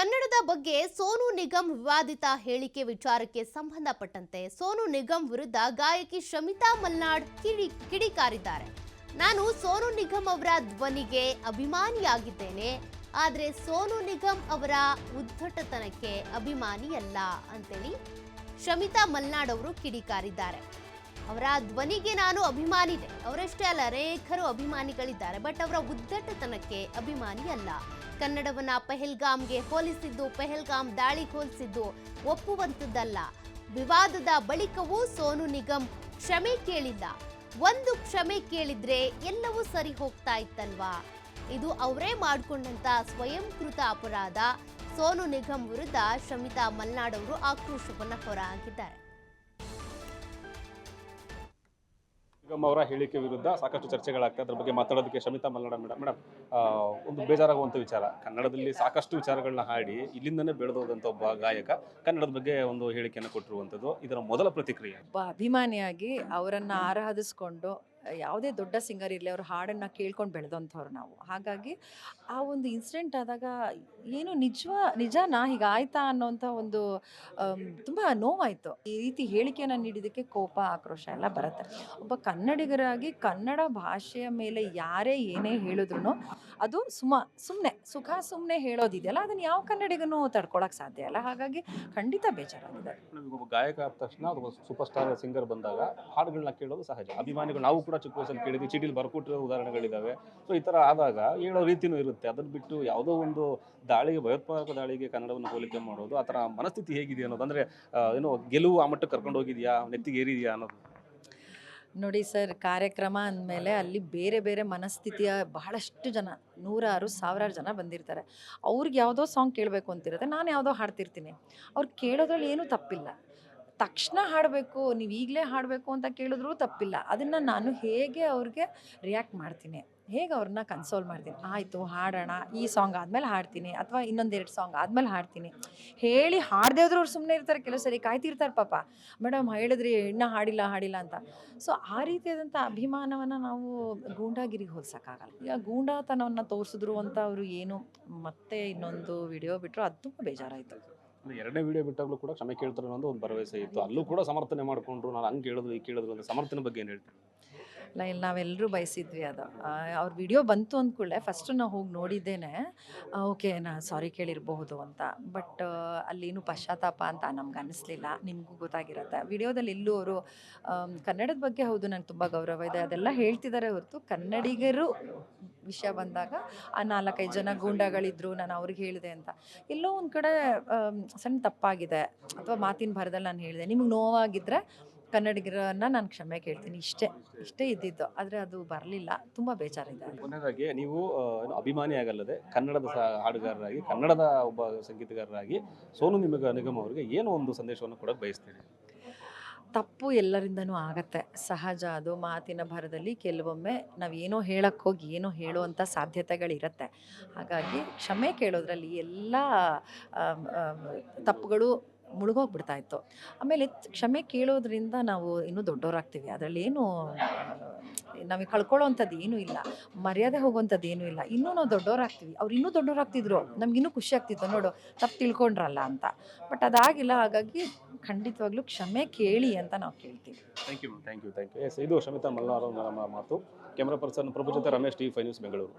ಕನ್ನಡದ ಬಗ್ಗೆ ಸೋನು ನಿಗಮ್ ವಿವಾದಿತ ಹೇಳಿಕೆ ವಿಚಾರಕ್ಕೆ ಸಂಬಂಧಪಟ್ಟಂತೆ ಸೋನು ನಿಗಮ್ ವಿರುದ್ಧ ಗಾಯಕಿ ಶಮಿತಾ ಮಲ್ನಾಡ್ ಕಿಡಿಕಾರಿದ್ದಾರೆ. ನಾನು ಸೋನು ನಿಗಮ್ ಅವರ ಧ್ವನಿಗೆ ಅಭಿಮಾನಿಯಾಗಿದ್ದೇನೆ, ಆದರೆ ಸೋನು ನಿಗಮ್ ಅವರ ಉದ್ಧಟತನಕ್ಕೆ ಅಭಿಮಾನಿಯಲ್ಲ ಅಂತೇಳಿ ಶಮಿತಾ ಮಲ್ನಾಡ್ ಅವರು ಕಿಡಿಕಾರಿದ್ದಾರೆ. ಅವರ ಧ್ವನಿಗೆ ನಾನು ಅಭಿಮಾನಿದೆ, ಅವರಷ್ಟೇ ಅಲ್ಲ ಅನೇಕರು ಅಭಿಮಾನಿಗಳಿದ್ದಾರೆ, ಬಟ್ ಅವರ ಉದ್ಧಟತನಕ್ಕೆ ಅಭಿಮಾನಿ ಅಲ್ಲ. ಕನ್ನಡವನ್ನ ಪೆಹಲ್ಗಾಮ್ಗೆ ಹೋಲಿಸಿದ್ದು, ಪೆಹಲ್ಗಾಮ್ ದಾಳಿಗೆ ಹೋಲಿಸಿದ್ದು ಒಪ್ಪುವಂತದ್ದಲ್ಲ. ವಿವಾದದ ಬಳಿಕವೂ ಸೋನು ನಿಗಮ್ ಕ್ಷಮೆ ಕೇಳಿಲ್ಲ. ಒಂದು ಕ್ಷಮೆ ಕೇಳಿದ್ರೆ ಎಲ್ಲವೂ ಸರಿ ಹೋಗ್ತಾ ಇತ್ತಲ್ವಾ? ಇದು ಅವರೇ ಮಾಡಿಕೊಂಡಂತ ಸ್ವಯಂಕೃತ ಅಪರಾಧ. ಸೋನು ನಿಗಮ್ ವಿರುದ್ಧ ಶಮಿತಾ ಮಲ್ನಾಡ್ ಅವರು ಆಕ್ರೋಶವನ್ನ ಹೊರಹಾಕಿದ್ದಾರೆ. ನಿಗಮ್ ಅವರ ಹೇಳಿಕೆ ವಿರುದ್ಧ ಸಾಕಷ್ಟು ಚರ್ಚೆಗಳಾಗ್ತದೆ. ಅದ್ರ ಬಗ್ಗೆ ಮಾತಾಡೋದಕ್ಕೆ ಶಮಿತಾ ಮಲ್ನಾಡ್ ಮೇಡಮ್ ಒಂದು ಬೇಜಾರಾಗುವಂಥ ವಿಚಾರ, ಕನ್ನಡದಲ್ಲಿ ಸಾಕಷ್ಟು ವಿಚಾರಗಳನ್ನ ಹಾಡಿ ಇಲ್ಲಿಂದನೇ ಬೆಳೆದೋದಂಥ ಒಬ್ಬ ಗಾಯಕ ಕನ್ನಡದ ಬಗ್ಗೆ ಒಂದು ಹೇಳಿಕೆಯನ್ನು ಕೊಟ್ಟಿರುವಂಥದ್ದು, ಇದರ ಮೊದಲ ಪ್ರತಿಕ್ರಿಯೆ. ಒಬ್ಬ ಅಭಿಮಾನಿಯಾಗಿ ಅವರನ್ನು ಆರಾಧಿಸ್ಕೊಂಡು ಯಾವುದೇ ದೊಡ್ಡ ಸಿಂಗರ್ ಇರಲಿ ಅವ್ರ ಹಾಡನ್ನು ಕೇಳ್ಕೊಂಡು ಬೆಳೆದಂಥವ್ರು ನಾವು. ಹಾಗಾಗಿ ಆ ಒಂದು ಇನ್ಸಿಡೆಂಟ್ ಆದಾಗ ಏನು ನಿಜನಾ ಹೀಗಾಯ್ತಾ ಅನ್ನೋಂಥ ಒಂದು ತುಂಬ ನೋವಾಯಿತು. ಈ ರೀತಿ ಹೇಳಿಕೆಯನ್ನು ನೀಡಿದ್ದಕ್ಕೆ ಕೋಪ, ಆಕ್ರೋಶ ಎಲ್ಲ ಬರುತ್ತೆ. ಒಬ್ಬ ಕನ್ನಡಿಗರಾಗಿ ಕನ್ನಡ ಭಾಷೆಯ ಮೇಲೆ ಯಾರೇ ಏನೇ ಹೇಳಿದ್ರು ಅದು ಸುಮ್ಮನೆ ಹೇಳೋದಿದೆಯಲ್ಲ, ಅದನ್ನು ಯಾವ ಕನ್ನಡಿಗನೂ ತಡ್ಕೊಳಕ್ಕೆ ಸಾಧ್ಯ ಇಲ್ಲ. ಹಾಗಾಗಿ ಖಂಡಿತ ಬೇಜಾರಾಗಿದೆ. ಒಬ್ಬ ಗಾಯಕ ಆದ ತಕ್ಷಣ ಒಬ್ಬ ಸೂಪರ್ ಸ್ಟಾರ್ ಸಿಂಗರ್ ಬಂದಾಗ ಹಾಡುಗಳನ್ನ ಕೇಳೋದು ಸಹಜ. ಅಭಿಮಾನಿಗಳು ನಾವು ಕೂಡ ಚಿಕ್ಕ ವಯಸ್ಸಲ್ಲಿ ಕೇಳಿದ್ವಿ, ಚೀಟಿಲಿ ಬರ್ಕೊಟ್ಟಿರೋ ಉದಾಹರಣೆಗಳಿದ್ದಾವೆ. ಸೊ ಈ ಥರ ಆದಾಗ ಹೇಳೋ ರೀತಿನೂ ಇರುತ್ತೆ. ಅದನ್ನು ಬಿಟ್ಟು ಯಾವುದೋ ಒಂದು ದಾಳಿಗೆ, ಭಯೋತ್ಪಾದಕ ದಾಳಿಗೆ ಕನ್ನಡವನ್ನು ಹೋಲಿಕೆ ಮಾಡೋದು, ಆ ಥರ ಮನಸ್ಥಿತಿ ಹೇಗಿದೆ ಅನ್ನೋದು, ಅಂದರೆ ಏನೋ ಗೆಲುವು ಆ ಮಟ್ಟಕ್ಕೆ ಕರ್ಕೊಂಡು ಹೋಗಿದೆಯಾ, ನೆತ್ತಿಗೆ ಏರಿದೆಯಾ ಅನ್ನೋದು. ನೋಡಿ ಸರ್, ಕಾರ್ಯಕ್ರಮ ಅಂದಮೇಲೆ ಅಲ್ಲಿ ಬೇರೆ ಬೇರೆ ಮನಸ್ಥಿತಿಯ ಬಹಳಷ್ಟು ಜನ, ನೂರಾರು ಸಾವಿರಾರು ಜನ ಬಂದಿರ್ತಾರೆ. ಅವ್ರಿಗೆ ಯಾವುದೋ ಸಾಂಗ್ ಕೇಳಬೇಕು ಅಂತಿರುತ್ತೆ, ನಾನು ಯಾವುದೋ ಹಾಡ್ತಿರ್ತೀನಿ. ಅವ್ರು ಕೇಳೋದ್ರಲ್ಲಿ ಏನೂ ತಪ್ಪಿಲ್ಲ. ತಕ್ಷಣ ಹಾಡಬೇಕು, ನೀವು ಈಗಲೇ ಹಾಡಬೇಕು ಅಂತ ಕೇಳಿದ್ರೂ ತಪ್ಪಿಲ್ಲ. ಅದನ್ನು ನಾನು ಹೇಗೆ ಅವ್ರಿಗೆ ರಿಯಾಕ್ಟ್ ಮಾಡ್ತೀನಿ, ಹೇಗೆ ಅವ್ರನ್ನ ಕನ್ಸೋಲ್ ಮಾಡ್ತೀನಿ. ಆಯಿತು ಹಾಡೋಣ, ಈ ಸಾಂಗ್ ಆದಮೇಲೆ ಹಾಡ್ತೀನಿ, ಅಥವಾ ಇನ್ನೊಂದೆರಡು ಸಾಂಗ್ ಆದಮೇಲೆ ಹಾಡ್ತೀನಿ ಹೇಳಿ ಹಾಡದೇ ಹೋದ್ರೆ ಅವ್ರು ಸುಮ್ಮನೆ ಇರ್ತಾರೆ. ಕೆಲವು ಸರಿ ಕಾಯ್ತಿರ್ತಾರೆ ಪಾಪ, ಮೇಡಮ್ ಹೇಳಿದ್ರಿ ಇನ್ನೂ ಹಾಡಿಲ್ಲ ಅಂತ. ಸೊ ಆ ರೀತಿಯಾದಂಥ ಅಭಿಮಾನವನ್ನು ನಾವು ಗೂಂಡಾಗಿರಿಗೆ ಹೋಲ್ಸೋಕ್ಕಾಗಲ್ಲ. ಈಗ ಗೂಂಡಾತನವನ್ನು ತೋರಿಸಿದ್ರು ಅಂತ ಅವರು ಏನು ಮತ್ತೆ ಇನ್ನೊಂದು ವಿಡಿಯೋ ಬಿಟ್ಟರು, ಅದು ತುಂಬ ಬೇಜಾರಾಯಿತು. ಎರಡನೇ ವಿಡಿಯೋ ಬಿಟ್ಟಾಗಲೂ ಕೂಡ ಕ್ಷಮೆ ಕೇಳ್ತಾರೆ ಅನ್ನೋದು ಒಂದು ಭರವಸೆ ಇತ್ತು. ಅಲ್ಲೂ ಕೂಡ ಸಮರ್ಥನೆ ಮಾಡಿಕೊಂಡ್ರು, ನಾನು ಹಂಗೆ ಕೇಳಿದ್ರು ಈ ಕೇಳಿದ್ರು ಅಂತ. ಸಮರ್ಥನೆ ಬಗ್ಗೆ ಏನು ಹೇಳ್ತೀನಿ? ಇಲ್ಲ, ನಾವೆಲ್ಲರೂ ಬಯಸಿದ್ವಿ ಅದು. ಅವ್ರ ವಿಡಿಯೋ ಬಂತು ಅಂದ್ಕೂಡಲೇ ಫಸ್ಟು ನಾವು ಹೋಗಿ ನೋಡಿದ್ದೇನೆ, ಓಕೆ ಸಾರಿ ಕೇಳಿರಬಹುದು ಅಂತ. ಬಟ್ ಅಲ್ಲೇನು ಪಶ್ಚಾತ್ತಾಪ ಅಂತ ನಮ್ಗೆ ಅನ್ನಿಸ್ಲಿಲ್ಲ. ನಿಮಗೂ ಗೊತ್ತಾಗಿರುತ್ತೆ ವಿಡಿಯೋದಲ್ಲಿ ಎಲ್ಲೂ ಅವರು ಕನ್ನಡದ ಬಗ್ಗೆ ಹೌದು ನಂಗೆ ತುಂಬ ಗೌರವ ಇದೆ ಅದೆಲ್ಲ ಹೇಳ್ತಿದ್ದಾರೆ ಹೊರತು, ಕನ್ನಡಿಗರು ವಿಷಯ ಬಂದಾಗ ಆ 4-5 ಜನ ಗೂಂಡಾಗಳಿದ್ರು, ನಾನು ಅವ್ರಿಗೆ ಹೇಳಿದೆ ಅಂತ ಎಲ್ಲೋ ಒಂದು ಕಡೆ ಸಣ್ಣ ತಪ್ಪಾಗಿದೆ, ಅಥವಾ ಮಾತಿನ ಭರದಲ್ಲಿ ನಾನು ಹೇಳಿದೆ. ನಿಮಗೆ ನೋವಾಗಿದ್ದರೆ ಕನ್ನಡಿಗರನ್ನ ನಾನು ಕ್ಷಮೆ ಕೇಳ್ತೀನಿ, ಇಷ್ಟೇ ಇದ್ದಿದ್ದು. ಆದರೆ ಅದು ಬರಲಿಲ್ಲ, ತುಂಬ ಬೇಜಾರಿದೆ. ಕೊನೆಯದಾಗಿ ನೀವು ಅಭಿಮಾನಿ ಆಗಲ್ಲದೆ ಕನ್ನಡದ ಹಾಡುಗಾರರಾಗಿ, ಕನ್ನಡದ ಒಬ್ಬ ಸಂಗೀತಗಾರರಾಗಿ ಸೋನು ನಿಗಮ್ ಅವರಿಗೆ ಏನೋ ಒಂದು ಸಂದೇಶವನ್ನು ಕೊಡೋಕೆ ಬಯಸ್ತೀನಿ. ತಪ್ಪು ಎಲ್ಲರಿಂದನೂ ಆಗತ್ತೆ, ಸಹಜ. ಅದು ಮಾತಿನ ಭರದಲ್ಲಿ ಕೆಲವೊಮ್ಮೆ ನಾವು ಏನೋ ಹೇಳಕ್ಕೆ ಹೋಗಿ ಏನೋ ಹೇಳುವಂಥ ಸಾಧ್ಯತೆಗಳಿರುತ್ತೆ. ಹಾಗಾಗಿ ಕ್ಷಮೆ ಕೇಳೋದ್ರಲ್ಲಿ ಎಲ್ಲ ತಪ್ಪುಗಳು ಮುಳುಗೋಗ್ಬಿಡ್ತಾಯಿತ್ತು. ಆಮೇಲೆ ಕ್ಷಮೆ ಕೇಳೋದ್ರಿಂದ ನಾವು ಇನ್ನೂ ದೊಡ್ಡವರಾಗ್ತೀವಿ. ಅದರಲ್ಲಿ ಏನು ನಮಗೆ ಕಳ್ಕೊಳ್ಳೋವಂಥದ್ದು ಏನೂ ಇಲ್ಲ, ಮರ್ಯಾದೆ ಹೋಗುವಂಥದ್ದು ಏನೂ ಇಲ್ಲ. ಇನ್ನೂ ನಾವು ದೊಡ್ಡವರಾಗ್ತೀವಿ. ಅವ್ರು ಇನ್ನೂ ದೊಡ್ಡವರಾಗ್ತಿದ್ರು, ನಮಗಿನ್ನೂ ಖುಷಿ ಆಗ್ತಿತ್ತು, ನೋಡು ತಪ್ಪು ತಿಳ್ಕೊಂಡ್ರಲ್ಲ ಅಂತ. ಬಟ್ ಅದಾಗಿಲ್ಲ. ಹಾಗಾಗಿ ಖಂಡಿತವಾಗ್ಲೂ ಕ್ಷಮೆ ಕೇಳಿ ಅಂತ ನಾವು ಕೇಳ್ತೀವಿ. Thank you. ಎಸ್, ಇದು ಶಮಿತಾ ಮಲ್ನಾಡ್ ಅವರ ಮಾತು. ಕ್ಯಾಮ್ರಾ ಪರ್ಸನ್ ಪ್ರಭು ಜೊತೆ ರಮೇಶ್, TV5 ನ್ಯೂಸ್, ಬೆಂಗಳೂರು.